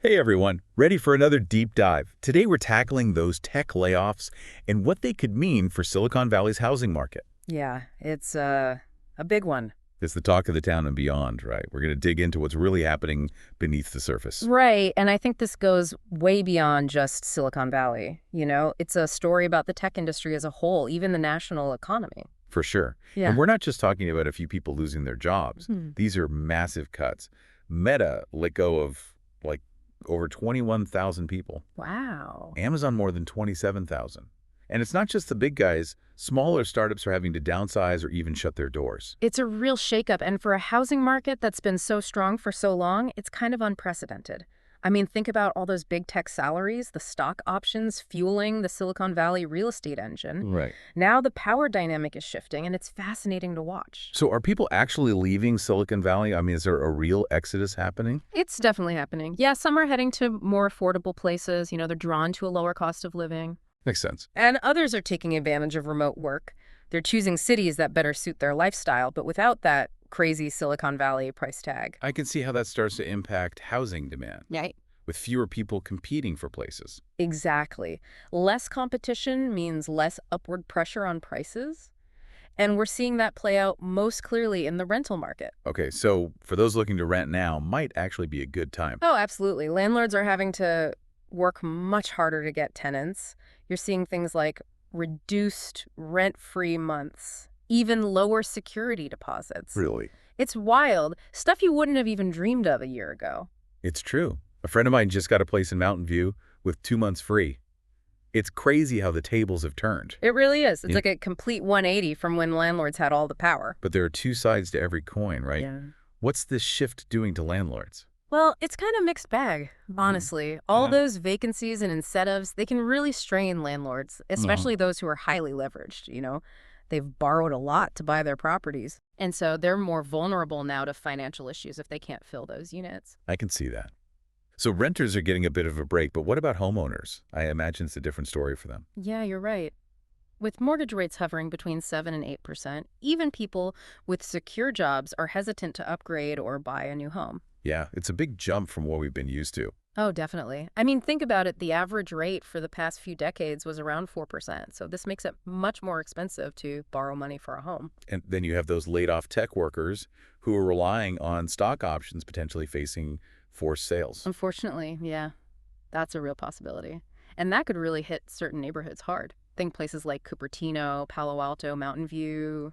Hey everyone, ready for another deep dive. Today we're tackling those tech layoffs and what they could mean for Silicon Valley's housing market. Yeah, it's a big one. It's the talk of the town and beyond, right? We're going to dig into what's really happening beneath the surface. Right, and I think this goes way beyond just Silicon Valley. It's a story about the tech industry as a whole, even the national economy. For sure. And Yeah. we're not just talking about a few people losing their jobs. Hmm. These are massive cuts. Meta let go of like over 21,000 people. Wow. Amazon more than 27,000. And it's not just the big guys. Smaller startups are having to downsize or even shut their doors. It's a real shakeup, and for a housing market that's been so strong for so long, it's kind of unprecedented. I mean, think about all those big tech salaries, the stock options fueling the Silicon Valley real estate engine. Right. Now the power dynamic is shifting, and it's fascinating to watch. So are people actually leaving Silicon Valley? I mean, is there a real exodus happening? It's definitely happening. Yeah, some are heading to more affordable places. They're drawn to a lower cost of living. Makes sense. And others are taking advantage of remote work. They're choosing cities that better suit their lifestyle, but without that crazy Silicon Valley price tag. I can see how that starts to impact housing demand, Right. with fewer people competing for places. Exactly. Less competition means less upward pressure on prices. And we're seeing that play out most clearly in the rental market. Okay, so for those looking to rent now, might actually be a good time. Oh, absolutely. Landlords are having to work much harder to get tenants. You're seeing things like reduced rent-free months, even lower security deposits. Really? It's wild. Stuff you wouldn't have even dreamed of a year ago. It's true. A friend of mine just got a place in Mountain View with 2 months free. It's crazy how the tables have turned. It really is. It's Yeah. like a complete 180 from when landlords had all the power. But there are two sides to every coin, right? Yeah. What's this shift doing to landlords? Well, it's kind of mixed bag, honestly. All Yeah. those vacancies and incentives, they can really strain landlords, especially those who are highly leveraged. They've borrowed a lot to buy their properties. And so they're more vulnerable now to financial issues if they can't fill those units. I can see that. So renters are getting a bit of a break, but what about homeowners? I imagine it's a different story for them. Yeah, you're right. With mortgage rates hovering between 7 and 8%, even people with secure jobs are hesitant to upgrade or buy a new home. Yeah, it's a big jump from what we've been used to. Oh, definitely. I mean, think about it. The average rate for the past few decades was around 4%. So this makes it much more expensive to borrow money for a home. And then you have those laid-off tech workers who are relying on stock options, potentially facing forced sales. Unfortunately, yeah, that's a real possibility. And that could really hit certain neighborhoods hard. Think places like Cupertino, Palo Alto, Mountain View,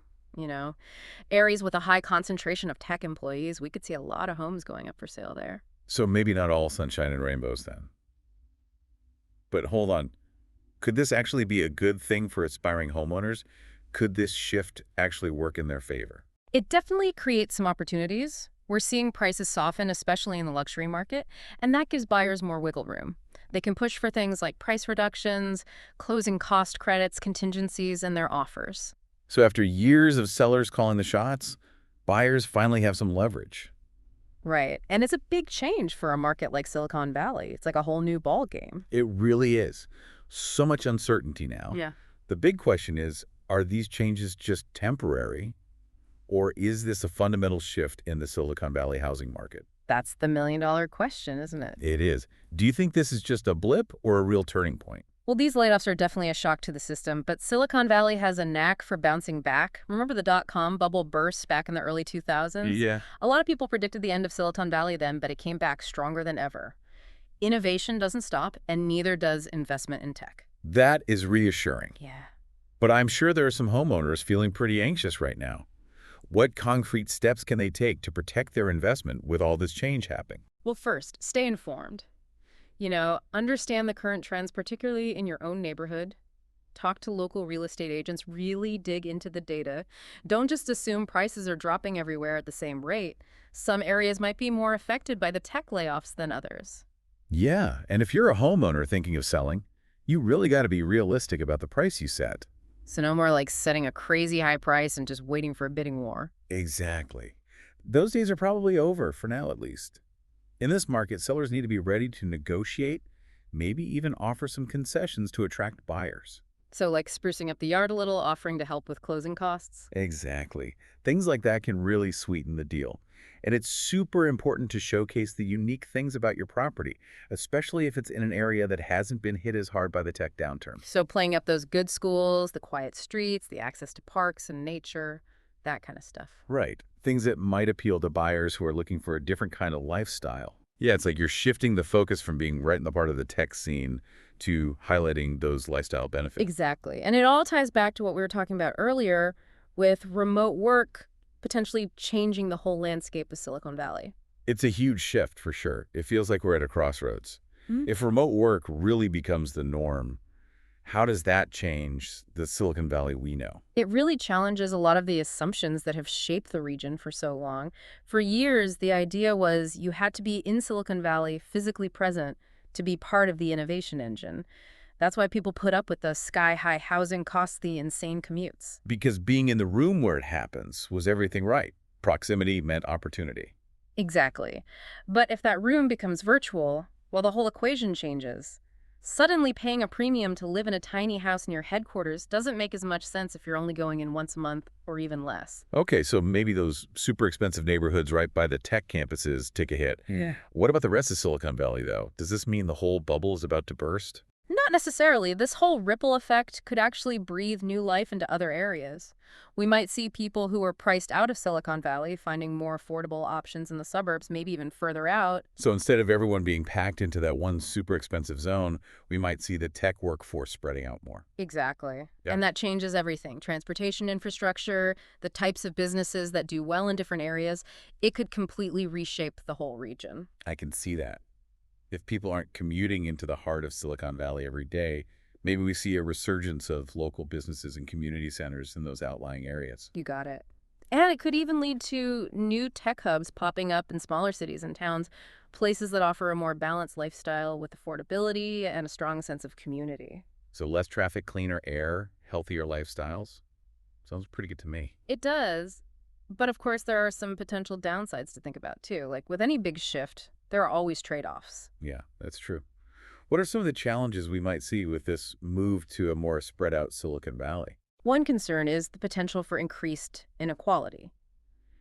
areas with a high concentration of tech employees. We could see a lot of homes going up for sale there. So maybe not all sunshine and rainbows then. But hold on. Could this actually be a good thing for aspiring homeowners? Could this shift actually work in their favor? It definitely creates some opportunities. We're seeing prices soften, especially in the luxury market, and that gives buyers more wiggle room. They can push for things like price reductions, closing cost credits, contingencies, and their offers. So after years of sellers calling the shots, buyers finally have some leverage. Right. And it's a big change for a market like Silicon Valley. It's like a whole new ball game. It really is. So much uncertainty now. Yeah. The big question is, are these changes just temporary, or is this a fundamental shift in the Silicon Valley housing market? That's the million-dollar question, isn't it? It is. Do you think this is just a blip or a real turning point? Well, these layoffs are definitely a shock to the system, but Silicon Valley has a knack for bouncing back. Remember the dot-com bubble burst back in the early 2000s? Yeah. A lot of people predicted the end of Silicon Valley then, but it came back stronger than ever. Innovation doesn't stop, and neither does investment in tech. That is reassuring. Yeah. But I'm sure there are some homeowners feeling pretty anxious right now. What concrete steps can they take to protect their investment with all this change happening? Well, first, stay informed. Understand the current trends, particularly in your own neighborhood. Talk to local real estate agents. Really dig into the data. Don't just assume prices are dropping everywhere at the same rate. Some areas might be more affected by the tech layoffs than others. Yeah, and if you're a homeowner thinking of selling, you really got to be realistic about the price you set. So no more like setting a crazy high price and just waiting for a bidding war. Exactly. Those days are probably over, for now at least. In this market, sellers need to be ready to negotiate, maybe even offer some concessions to attract buyers. So like sprucing up the yard a little, offering to help with closing costs. Exactly. Things like that can really sweeten the deal. And it's super important to showcase the unique things about your property, especially if it's in an area that hasn't been hit as hard by the tech downturn. So playing up those good schools, the quiet streets, the access to parks and nature, that kind of stuff. Right. Things that might appeal to buyers who are looking for a different kind of lifestyle. Yeah, it's like you're shifting the focus from being right in the part of the tech scene to highlighting those lifestyle benefits. Exactly. And it all ties back to what we were talking about earlier with remote work potentially changing the whole landscape of Silicon Valley. It's a huge shift for sure. It feels like we're at a crossroads. Mhm. If remote work really becomes the norm, how does that change the Silicon Valley we know? It really challenges a lot of the assumptions that have shaped the region for so long. For years, the idea was you had to be in Silicon Valley, physically present, to be part of the innovation engine. That's why people put up with the sky-high housing costs, the insane commutes. Because being in the room where it happens was everything right. Proximity meant opportunity. Exactly. But if that room becomes virtual, well, the whole equation changes. Suddenly paying a premium to live in a tiny house near headquarters doesn't make as much sense if you're only going in once a month or even less. Okay, so maybe those super expensive neighborhoods right by the tech campuses take a hit. Yeah. What about the rest of Silicon Valley, though? Does this mean the whole bubble is about to burst? Not necessarily. This whole ripple effect could actually breathe new life into other areas. We might see people who were priced out of Silicon Valley finding more affordable options in the suburbs, maybe even further out. So instead of everyone being packed into that one super expensive zone, we might see the tech workforce spreading out more. Exactly. Yeah. And that changes everything. Transportation infrastructure, the types of businesses that do well in different areas. It could completely reshape the whole region. I can see that. If people aren't commuting into the heart of Silicon Valley every day, maybe we see a resurgence of local businesses and community centers in those outlying areas. You got it. And it could even lead to new tech hubs popping up in smaller cities and towns, places that offer a more balanced lifestyle with affordability and a strong sense of community. So less traffic, cleaner air, healthier lifestyles. Sounds pretty good to me. It does. But of course, there are some potential downsides to think about too. Like with any big shift, there are always trade-offs. Yeah, that's true. What are some of the challenges we might see with this move to a more spread out Silicon Valley? One concern is the potential for increased inequality.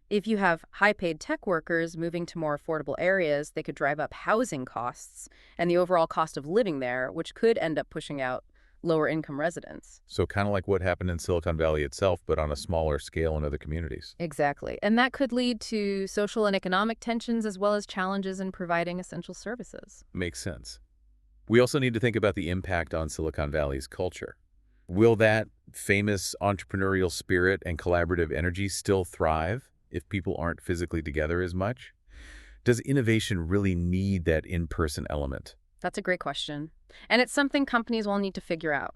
If you have high-paid tech workers moving to more affordable areas, they could drive up housing costs and the overall cost of living there, which could end up pushing out lower-income residents. So kind of like what happened in Silicon Valley itself, but on a smaller scale in other communities. Exactly. And that could lead to social and economic tensions as well as challenges in providing essential services. Makes sense. We also need to think about the impact on Silicon Valley's culture. Will that famous entrepreneurial spirit and collaborative energy still thrive if people aren't physically together as much? Does innovation really need that in-person element? That's a great question. And it's something companies will need to figure out.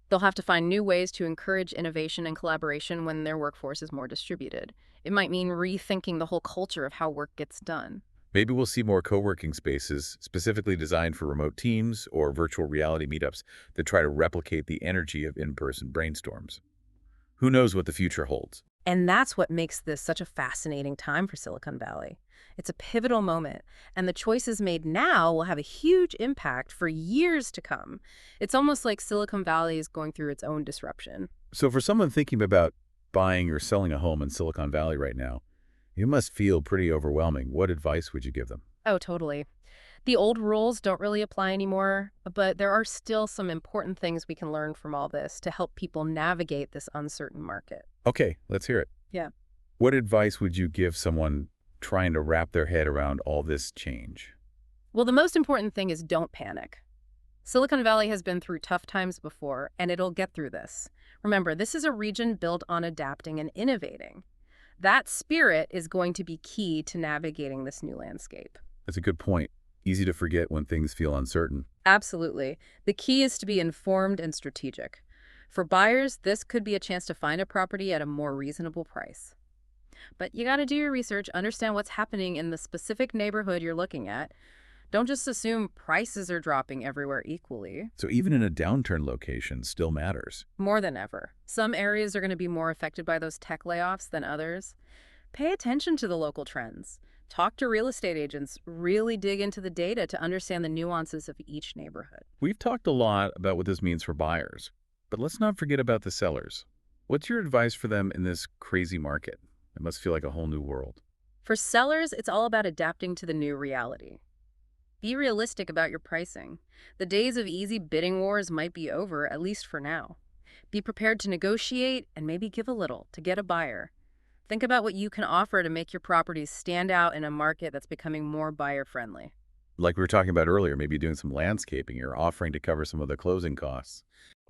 They'll have to find new ways to encourage innovation and collaboration when their workforce is more distributed. It might mean rethinking the whole culture of how work gets done. Maybe we'll see more co-working spaces specifically designed for remote teams or virtual reality meetups that try to replicate the energy of in-person brainstorms. Who knows what the future holds? And that's what makes this such a fascinating time for Silicon Valley. It's a pivotal moment, and the choices made now will have a huge impact for years to come. It's almost like Silicon Valley is going through its own disruption. So for someone thinking about buying or selling a home in Silicon Valley right now, it must feel pretty overwhelming. What advice would you give them? Oh, totally. The old rules don't really apply anymore, but there are still some important things we can learn from all this to help people navigate this uncertain market. Okay, let's hear it. Yeah. What advice would you give someone trying to wrap their head around all this change? Well, the most important thing is don't panic. Silicon Valley has been through tough times before, and it'll get through this. Remember, this is a region built on adapting and innovating. That spirit is going to be key to navigating this new landscape. That's a good point. Easy to forget when things feel uncertain. Absolutely. The key is to be informed and strategic. For buyers, this could be a chance to find a property at a more reasonable price. But you got to do your research, understand what's happening in the specific neighborhood you're looking at. Don't just assume prices are dropping everywhere equally. So even in a downturn location still matters. More than ever. Some areas are going to be more affected by those tech layoffs than others. Pay attention to the local trends. Talk to real estate agents. Really dig into the data to understand the nuances of each neighborhood. We've talked a lot about what this means for buyers, but let's not forget about the sellers. What's your advice for them in this crazy market? It must feel like a whole new world. For sellers, it's all about adapting to the new reality. Be realistic about your pricing. The days of easy bidding wars might be over, at least for now. Be prepared to negotiate and maybe give a little to get a buyer. Think about what you can offer to make your properties stand out in a market that's becoming more buyer-friendly. Like we were talking about earlier, maybe doing some landscaping or offering to cover some of the closing costs.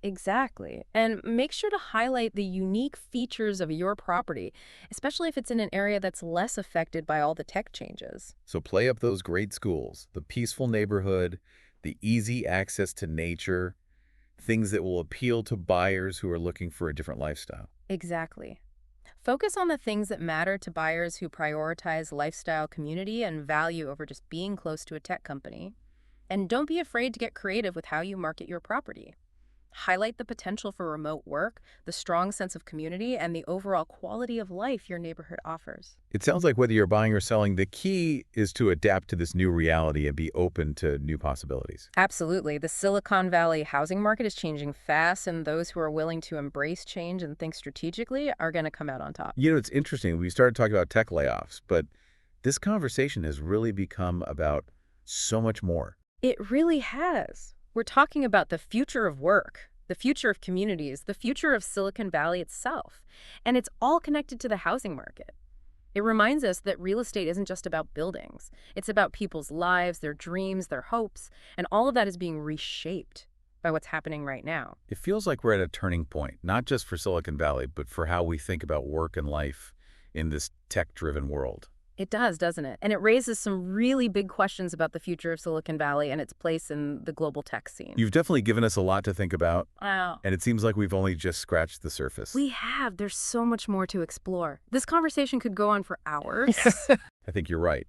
Exactly. And make sure to highlight the unique features of your property, especially if it's in an area that's less affected by all the tech changes. So play up those great schools, the peaceful neighborhood, the easy access to nature, things that will appeal to buyers who are looking for a different lifestyle. Exactly. Focus on the things that matter to buyers who prioritize lifestyle, community, and value over just being close to a tech company. And don't be afraid to get creative with how you market your property. Highlight the potential for remote work, the strong sense of community, and the overall quality of life your neighborhood offers. It sounds like whether you're buying or selling, the key is to adapt to this new reality and be open to new possibilities. Absolutely. The Silicon Valley housing market is changing fast, and those who are willing to embrace change and think strategically are going to come out on top. You know, it's interesting. We started talking about tech layoffs, but this conversation has really become about so much more. It really has. We're talking about the future of work, the future of communities, the future of Silicon Valley itself. And it's all connected to the housing market. It reminds us that real estate isn't just about buildings. It's about people's lives, their dreams, their hopes, and all of that is being reshaped by what's happening right now. It feels like we're at a turning point, not just for Silicon Valley, but for how we think about work and life in this tech-driven world. It does, doesn't it? And it raises some really big questions about the future of Silicon Valley and its place in the global tech scene. You've definitely given us a lot to think about, Wow. and it seems like we've only just scratched the surface. We have. There's so much more to explore. This conversation could go on for hours. I think you're right.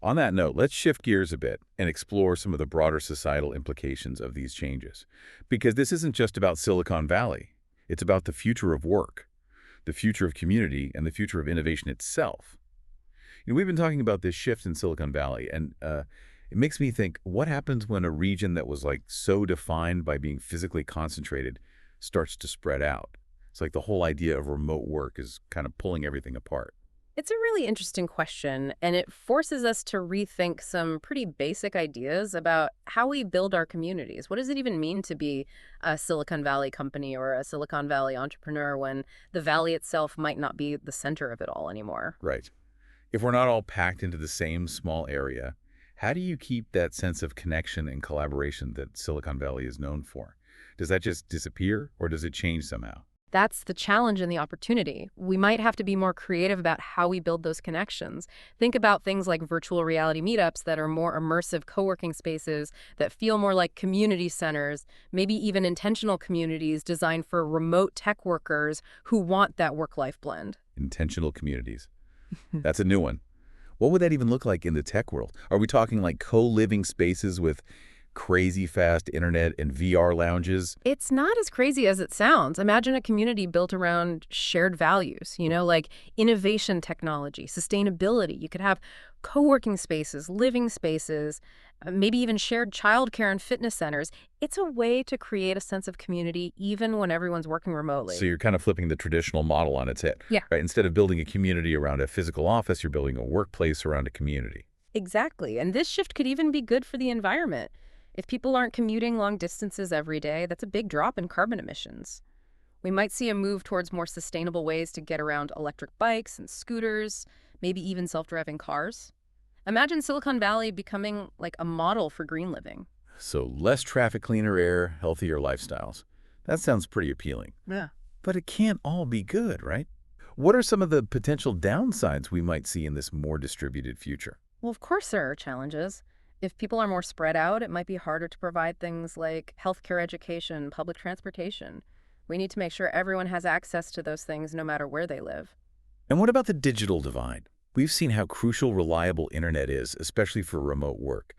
On that note, let's shift gears a bit and explore some of the broader societal implications of these changes. Because this isn't just about Silicon Valley. It's about the future of work, the future of community, and the future of innovation itself. You know, we've been talking about this shift in Silicon Valley, and it makes me think, what happens when a region that was like so defined by being physically concentrated starts to spread out? It's like the whole idea of remote work is kind of pulling everything apart. It's a really interesting question, and it forces us to rethink some pretty basic ideas about how we build our communities. What does it even mean to be a Silicon Valley company or a Silicon Valley entrepreneur when the valley itself might not be the center of it all anymore? Right. If we're not all packed into the same small area, how do you keep that sense of connection and collaboration that Silicon Valley is known for? Does that just disappear, or does it change somehow? That's the challenge and the opportunity. We might have to be more creative about how we build those connections. Think about things like virtual reality meetups that are more immersive co-working spaces that feel more like community centers, maybe even intentional communities designed for remote tech workers who want that work-life blend. Intentional communities. That's a new one. What would that even look like in the tech world? Are we talking like co-living spaces with crazy fast internet and VR lounges? It's not as crazy as it sounds. Imagine a community built around shared values, like innovation technology, sustainability. You could have co-working spaces, living spaces, maybe even shared childcare and fitness centers. It's a way to create a sense of community even when everyone's working remotely. So you're kind of flipping the traditional model on its head. Yeah. Right? Instead of building a community around a physical office, you're building a workplace around a community. Exactly. And this shift could even be good for the environment. If people aren't commuting long distances every day, that's a big drop in carbon emissions. We might see a move towards more sustainable ways to get around electric bikes and scooters, maybe even self-driving cars. Imagine Silicon Valley becoming like a model for green living. So less traffic, cleaner air, healthier lifestyles. That sounds pretty appealing. Yeah. But it can't all be good, right? What are some of the potential downsides we might see in this more distributed future? Well, of course there are challenges. If people are more spread out, it might be harder to provide things like healthcare, education, public transportation. We need to make sure everyone has access to those things no matter where they live. And what about the digital divide? We've seen how crucial reliable internet is, especially for remote work.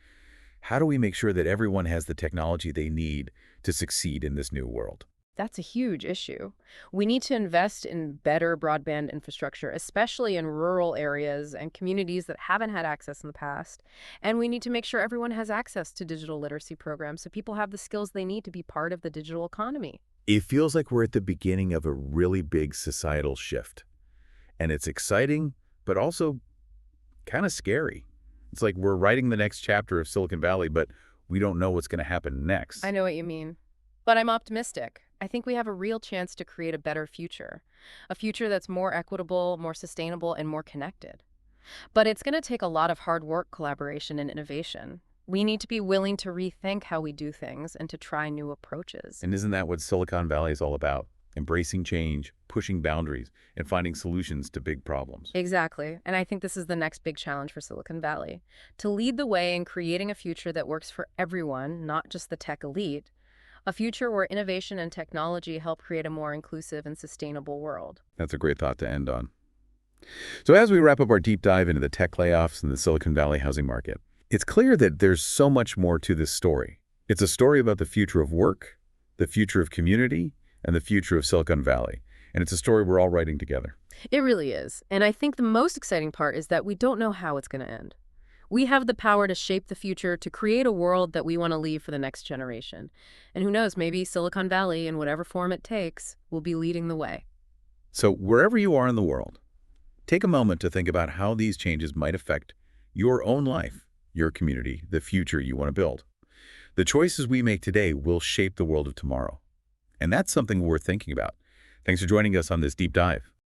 How do we make sure that everyone has the technology they need to succeed in this new world? That's a huge issue. We need to invest in better broadband infrastructure, especially in rural areas and communities that haven't had access in the past. And we need to make sure everyone has access to digital literacy programs so people have the skills they need to be part of the digital economy. It feels like we're at the beginning of a really big societal shift. And it's exciting, but also kind of scary. It's like we're writing the next chapter of Silicon Valley, but we don't know what's going to happen I next. know what you mean. But I'm optimistic. I think we have a real chance to create a better future. A future that's more equitable, more sustainable, and more connected. But it's going to take a lot of hard work, collaboration, and innovation. We need to be willing to rethink how we do things and to try new approaches. And isn't that what Silicon Valley is all about? Embracing change, pushing boundaries, and finding solutions to big problems. Exactly. And I think this is the next big challenge for Silicon Valley. To lead the way in creating a future that works for everyone, not just the tech elite. A future where innovation and technology help create a more inclusive and sustainable world. That's a great thought to end on. So as we wrap up our deep dive into the tech layoffs and the Silicon Valley housing market, it's clear that there's so much more to this story. It's a story about the future of work, the future of community, and the future of Silicon Valley. And it's a story we're all writing together. It really is. And I think the most exciting part is that we don't know how it's going to end. We have the power to shape the future, to create a world that we want to leave for the next generation. And who knows, maybe Silicon Valley, in whatever form it takes, will be leading the way. So wherever you are in the world, take a moment to think about how these changes might affect your own life, your community, the future you want to build. The choices we make today will shape the world of tomorrow. And that's something worth thinking about. Thanks for joining us on this deep dive.